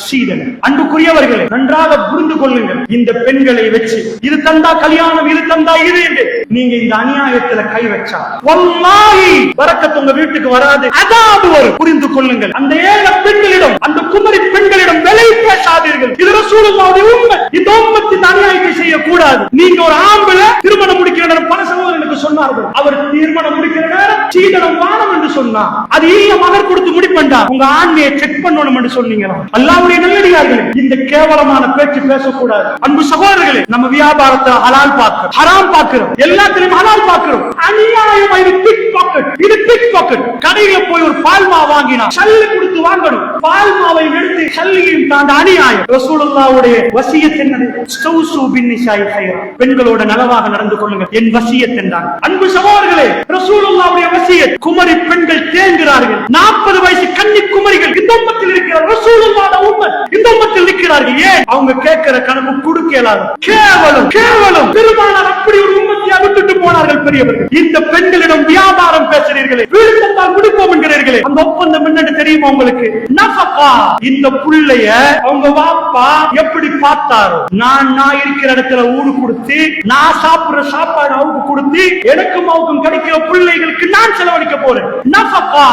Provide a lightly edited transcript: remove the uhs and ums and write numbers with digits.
சீதன். அன்புக்குரியவர்களே, நன்றாக புரிந்து கொள்ளுங்கள். இந்த பெண்களை வச்சு இது தந்தா கல்யாணம், இது தந்தா இது என்று நீங்க இந்த அநியாயத்துல கை வச்சா வல்லாஹி பரக்கத் உங்க வீட்டுக்கு வராது, அதாவது வரும். புரிந்து கொள்ளுங்கள். அந்த ஏழை பெண்களிடம், அந்த குமரி பெண்களிடம் விலை பேசாதீர்கள். இது ரசூலுல்லாஹ்வுடைய உம்மத். இந்த உம்மத்தின் அநியாயத்தை செய்யக்கூடாது. நீங்க ஒரு ஆம்பளை திருமணம் முடிக்கிற நேரம் பல சகோதரனுக்கு சொன்னார்கள், அவர் திருமணம் முடிக்கிற நேரம் சீதனம் வானம் என்று சொன்னார். அது இல்ல மகர் கொடுத்து முடிப்பண்டா, உங்க ஆண்மையை செக் பண்ணணும் என்று சொன்னீங்களா? அல்லாஹ்வுடைய நல்லடியார்களே, இந்த கேவலமான பேச்சு பேசக்கூடாது. அன்பு சகோதரர்களே, நம்ம வியாபாரத்தை ஹலால் பார்க்கிறோம், ஹராம் பார்க்கிறோம், எல்லாத்திலும் ஹலால் பார்க்கிறோம். அநியாயம் இது பிக் பாக்கெட், இது பிக் பாக்கெட். கடையில போய் ஒரு பால் மாவு வாங்கினா சல்லி கொடுத்து வாங்கணும். பால் மாவை எடுத்து சல்லியும் தாண்ட அநியாயம். ரசூலுல்லாஹ்வுடைய வசியத் என்னது? ஸ்தௌசு பின்னிசாஇ கைரா, பெண்களோட நலவாக நடந்து கொள்ளுங்கள் என் வசியத் என்றார். அன்பு சகோதரர்களே, ரசூலுல்லாஹ்வுடைய வசியத். குமரி பெண்கள் தேங்குகிறார்கள். 40 வயசு கன்னி குமரிகள் இந்த உம்மத்தில் இருக்கிறார்கள். ரசூலுல்லாஹ்வுடைய உம்மத் இந்த உம்மத்தில் இருக்கிறார்கள். ஏன்? அவங்க கேட்கிற கனவு கொடுக்கலாது. கேவலம், கேவலம். பெருமானார் அப்படி ஒரு உம்மத்தை விட்டுட்டு போனார்கள் பெரியவர்கள். இந்த பெண்களிடம் வியாபாரம் பேசுறீர்களே, வீடு தந்தால் முடிப்போம் என்கிறீர்களே, அந்த ஒப்பந்தம் என்னன்னு தெரியுமா உங்களுக்கு? நஃபகா. இந்த புள்ளைய அவங்க வாப்பா எப்படி பார்த்தாரோ, நான் இருக்கிற இடத்துல ஊடு கொடுத்து, நான் சாப்பிடுற சாப்பாடு அவங்க கொடுத்து, எனக்கும் அவங்களுக்கும் கிடைக்கிற பிள்ளைகளுக்கு நான் செலவழிக்க போறேன். நஃபகா.